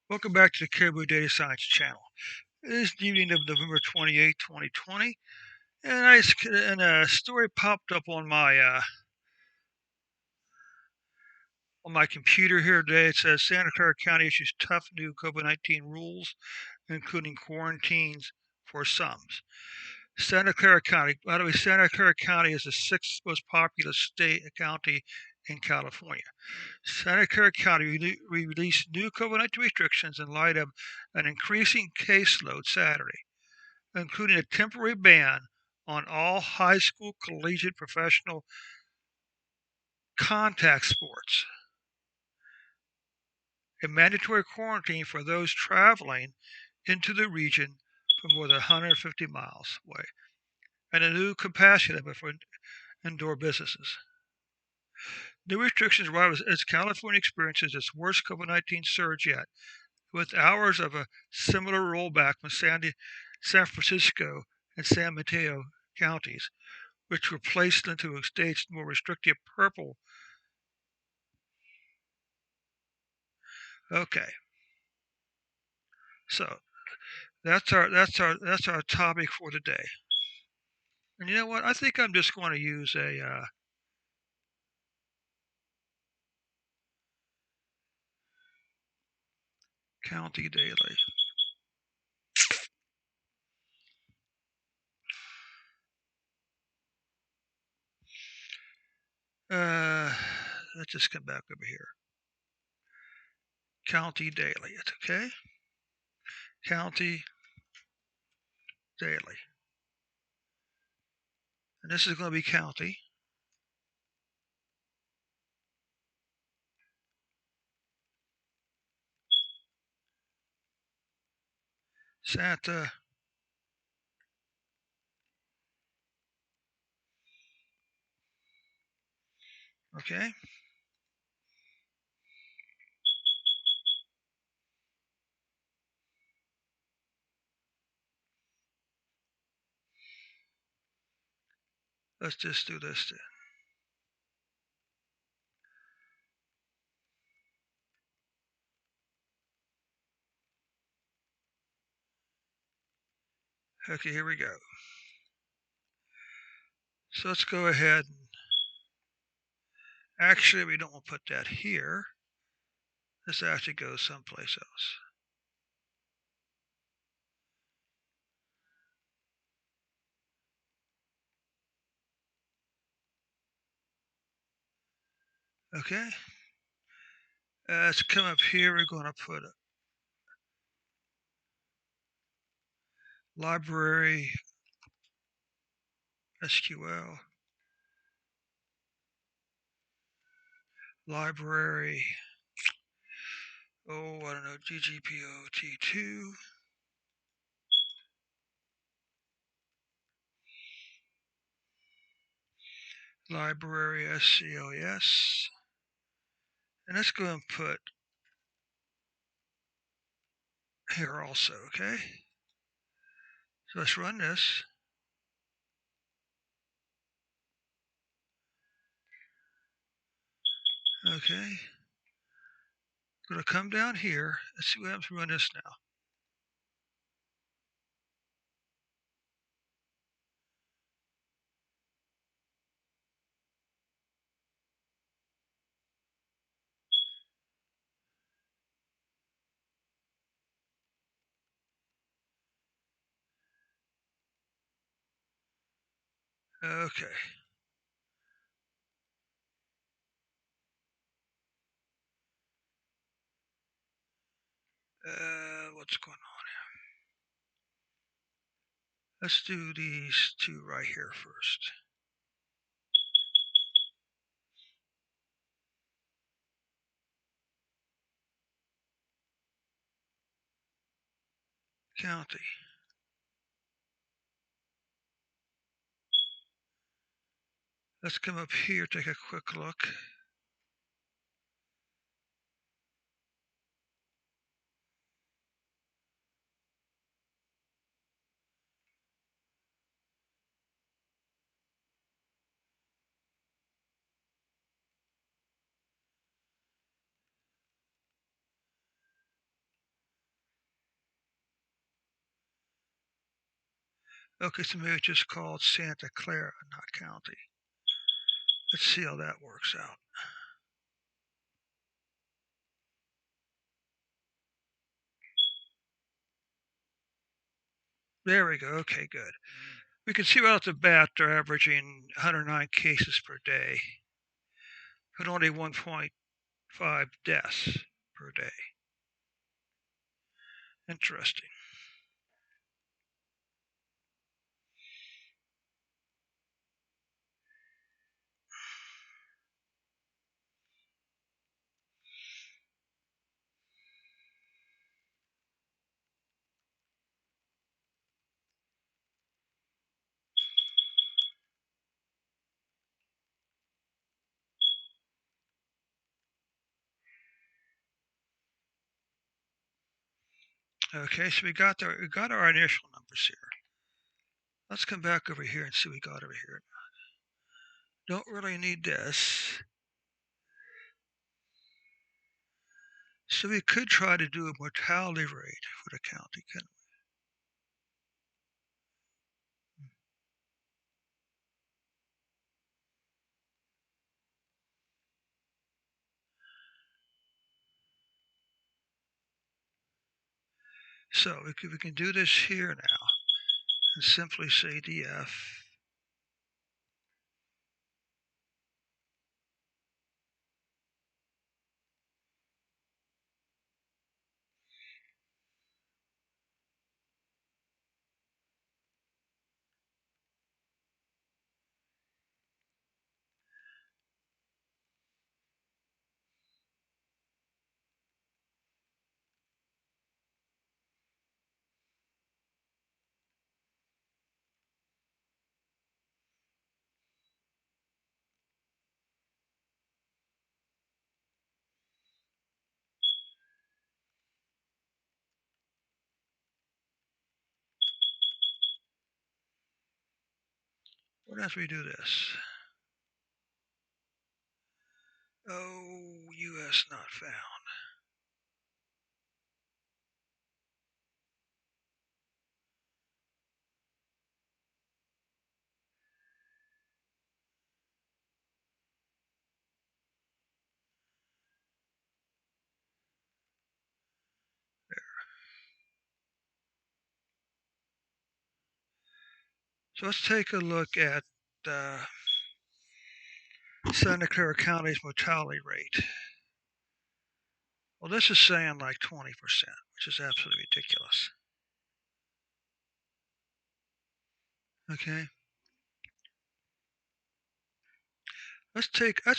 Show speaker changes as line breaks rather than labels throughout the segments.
Welcome back to the Caribou Data Science channel. It is the evening of November 28th, 2020, and a story popped up on my computer here today. It says Santa Clara County issues tough new COVID-19 rules, including quarantines for some. Santa Clara County, by the way, Santa Clara County is the sixth most populous county in California. Santa Clara County released new COVID-19 restrictions in light of an increasing caseload Saturday, including a temporary ban on all high school, collegiate, professional contact sports, a mandatory quarantine for those traveling into the region from more than 150 miles away, and a new capacity limit for indoor businesses. New restrictions arrive as California experiences its worst COVID-19 surge yet, with hours of a similar rollback from San Francisco and San Mateo counties, which were placed into a state's more restrictive purple. Okay, so that's our topic for today. And you know what? I think I'm just going to use a county daily. Uh, let's just come back over here. County daily. It's okay. County daily. And this is going to be county. Santa. Okay. Let's just do this then. Okay, here we go. So let's go ahead and actually we don't want to put that here. This actually goes someplace else. Okay. Let's come up here. We're going to put a library SQL, library, oh, I don't know, GGPOT2, library SCLS. And let's go and put here also, okay? So let's run this. Okay. I'm going to come down here. Let's see what happens if we run this now. Okay. What's going on here? Let's do these two right here first. County. Let's come up here, take a quick look. Okay, so maybe it's just called Santa Clara, not county. Let's see how that works out. There we go. Okay, good. We can see right off the bat they're averaging 109 cases per day, but only 1.5 deaths per day. Interesting. Okay, so we got our initial numbers here. Let's come back over here and see what we got over here. Don't really need this. So we could try to do a mortality rate for the county, couldn't we? So we can do this here now and simply say DF. What if we do this? Oh, US not found. So let's take a look at Santa Clara County's mortality rate. Well, this is saying like 20%, which is absolutely ridiculous. Okay, let's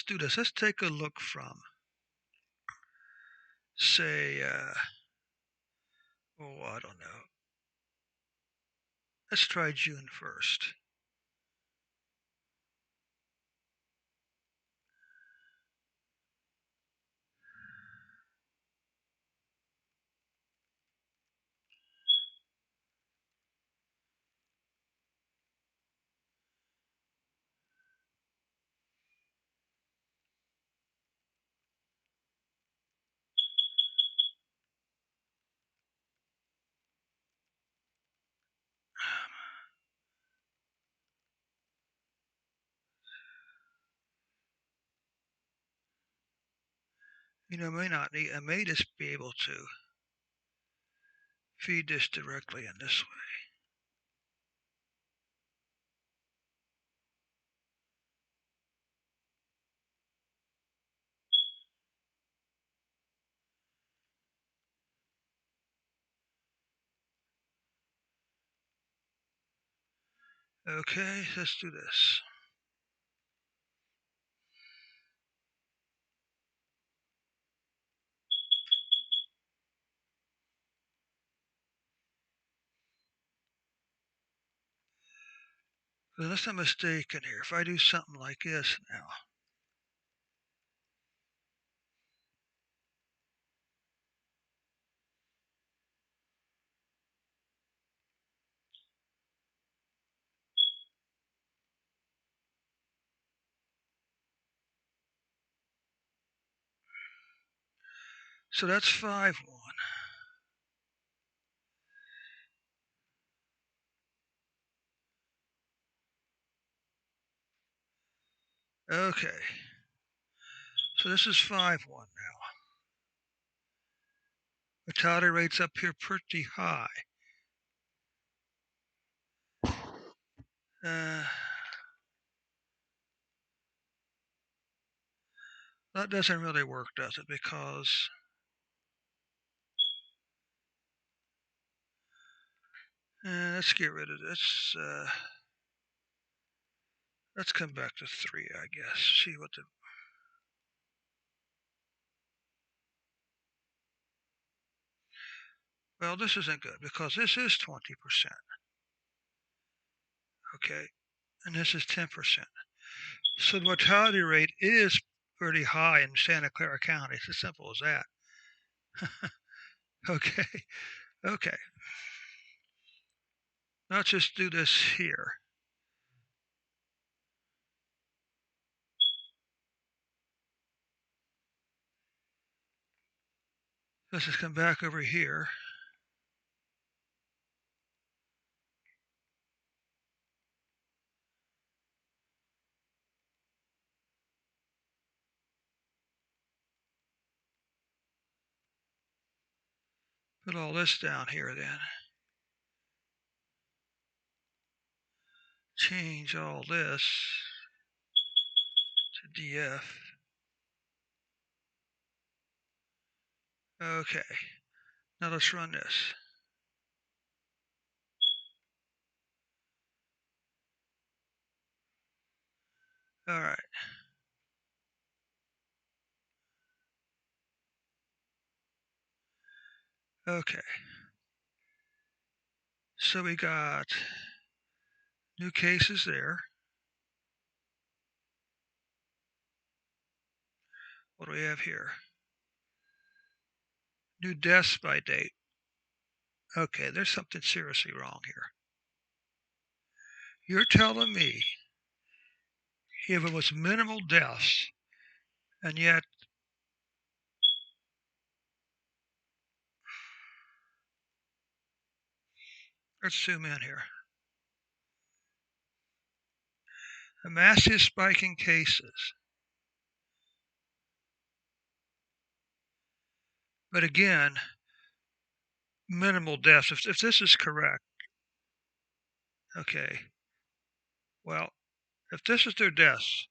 do this. Let's take a look from, say, oh, I don't know. Let's try June 1st. I may just be able to feed this directly in this way. Okay, let's do this. Unless I'm mistaken here, if I do something like this now, so that's 5-1. Okay. So this is 5-1 now. Mortality rates up here pretty high. Uh, that doesn't really work, does it? Because let's get rid of this. Let's come back to 3, I guess. See what the. Well, this isn't good because this is 20%. Okay. And this is 10%. So the mortality rate is pretty high in Santa Clara County. It's as simple as that. Okay. Okay. Let's just do this here. Let's just come back over here. Put all this down here then. Change all this to DF. Okay. Now let's run this. All right. Okay. So we got new cases there. What do we have here? New deaths by date. Okay, there's something seriously wrong here. You're telling me if it was minimal deaths, and yet, let's zoom in here. A massive spike in cases. But again, minimal deaths. If this is correct, okay, well, if this is their deaths,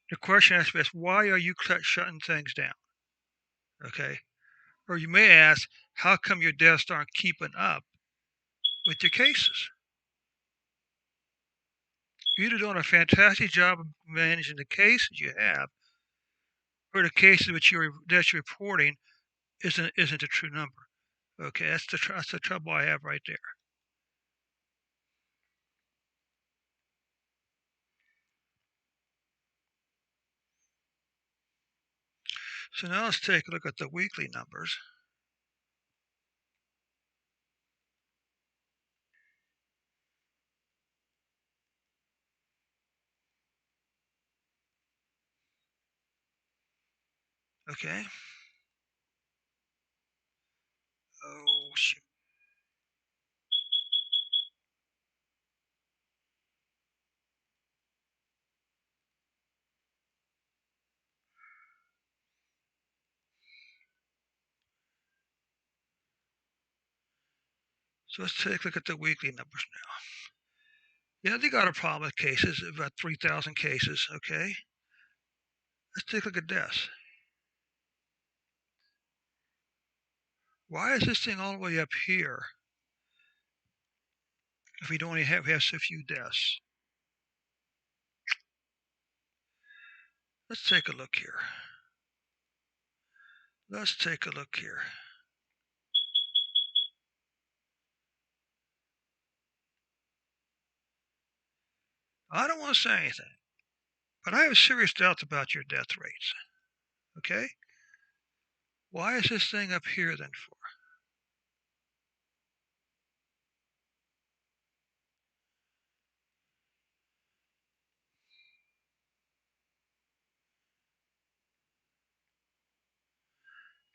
the question has to be asked, why are you shutting things down? Okay. Or you may ask, how come your deaths aren't keeping up with your cases? You're either doing a fantastic job of managing the cases you have, or the cases that you're reporting isn't a true number. Okay, that's the trouble I have right there. So now let's take a look at the weekly numbers. Okay. Oh shoot. So let's take a look at the weekly numbers now. Yeah, they got a problem with cases, about 3,000 cases. Okay. Let's take a look at deaths. Why is this thing all the way up here if we don't have so few deaths? Let's take a look here. Let's take a look here. I don't want to say anything, but I have serious doubts about your death rates. Okay? Why is this thing up here then for?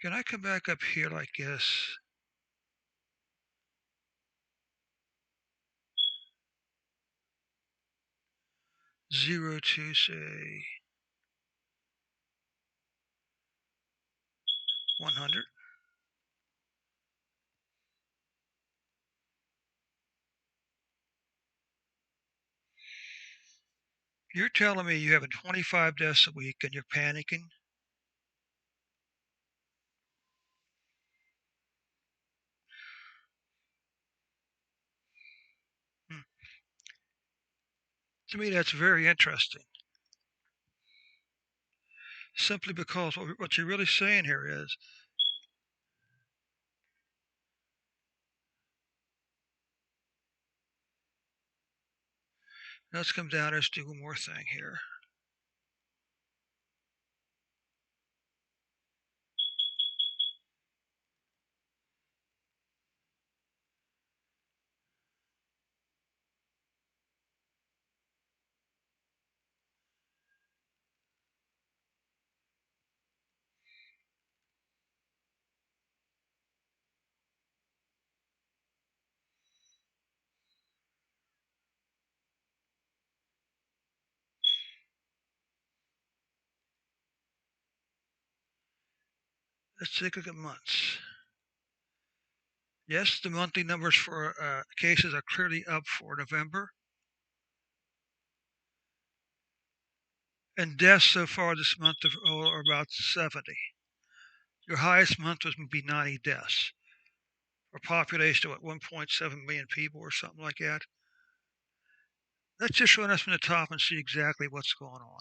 Can I come back up here like this? 0 to say 100. You're telling me you have 25 deaths a week and you're panicking? Hmm. To me, that's very interesting. Simply because what you're really saying here is, let's come down, let's do one more thing here. Let's take a look at months. Yes, the monthly numbers for cases are clearly up for November. And deaths so far this month are about 70. Your highest month would be 90 deaths. For a population of 1.7 million people or something like that. Let's just run us from the top and see exactly what's going on.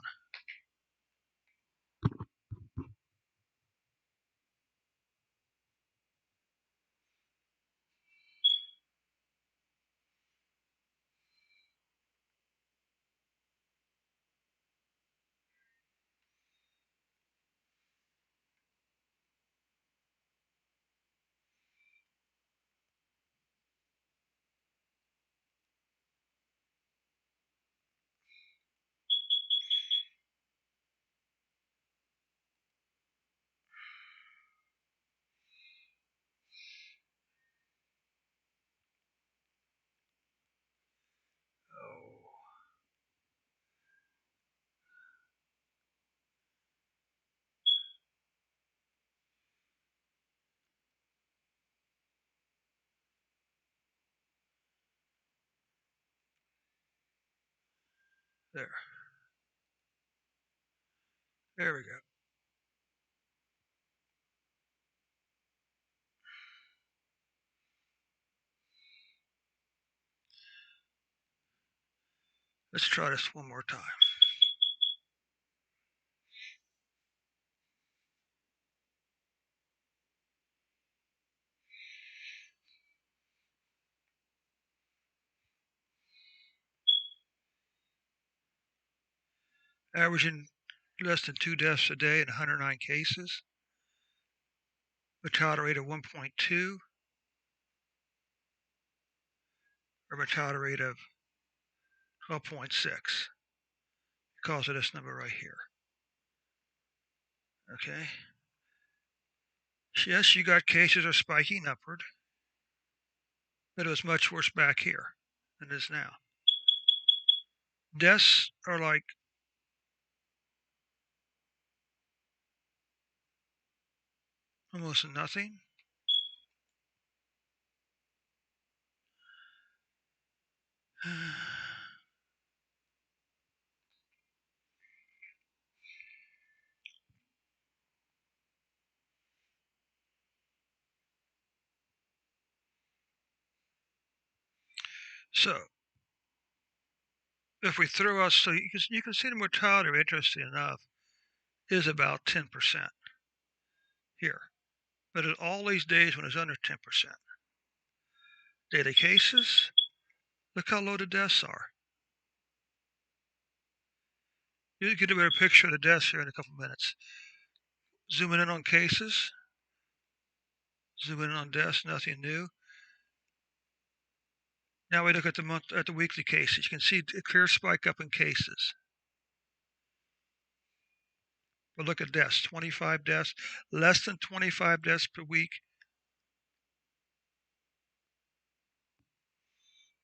Oh, there. There we go. Let's try this one more time. Averaging less than 2 deaths a day and 109 cases. Mortality rate of 1.2, or mortality rate of 12.6 because of this number right here. Okay. Yes, you got cases are spiking upward, but it was much worse back here than it is now. Deaths are like almost nothing. So if we throw out, so you can see the mortality, interesting enough, is about 10% here. But in all these days when it's under 10%, daily cases, look how low the deaths are. You'll get a better picture of the deaths here in a couple minutes. Zooming in on cases, zooming in on deaths, nothing new. Now we look at the weekly cases. You can see a clear spike up in cases. But look at deaths, 25 deaths, less than 25 deaths per week.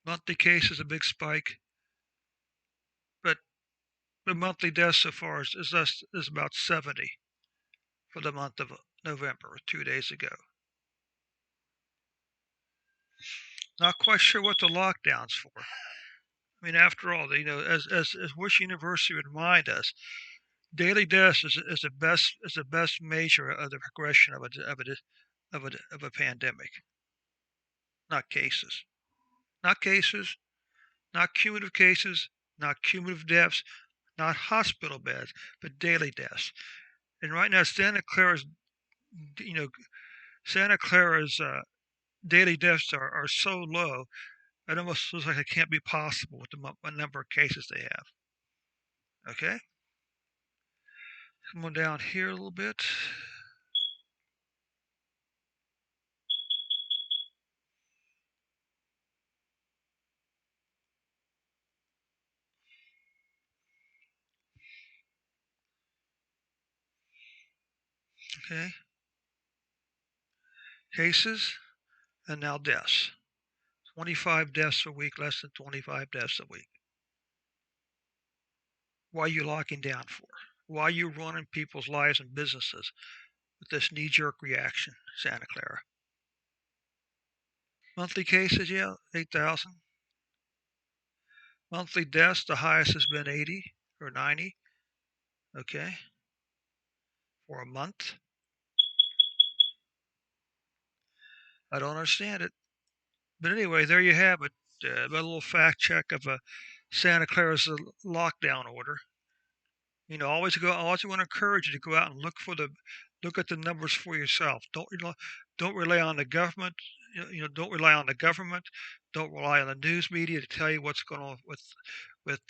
Monthly cases, a big spike. But The monthly deaths so far is about 70 for the month of November, 2 days ago. Not quite sure what the lockdown's for. I mean, after all, as Wish University would remind us, daily deaths is the best measure of the progression of a pandemic, not cases, not cases, not cumulative cases, not cumulative deaths, not hospital beds, but daily deaths. And right now, you know, Santa Clara's daily deaths are so low, it almost looks like it can't be possible with the number of cases they have. Okay, come on down here a little bit. Okay, cases and now deaths. 25 deaths a week, less than 25 deaths a week. Why are you locking down for? Why are you running people's lives and businesses with this knee-jerk reaction, Santa Clara? Monthly cases, yeah, 8,000. Monthly deaths, the highest has been 80 or 90. Okay, for a month. I don't understand it. But anyway, there you have it. A little fact check of Santa Clara's lockdown order. Always want to encourage you to go out and look at the numbers for yourself. Don't rely on the government. Don't rely on the government. Don't rely on the news media to tell you what's going on with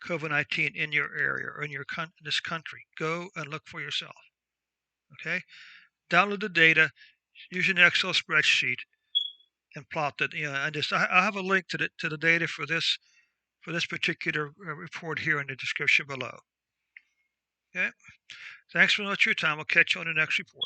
COVID-19 in your area or in this country. Go and look for yourself. Okay, download the data, use an Excel spreadsheet, and plot that. I have a link to the data for this particular report here in the description below. Okay. Thanks for much for your time. I'll catch you on the next report.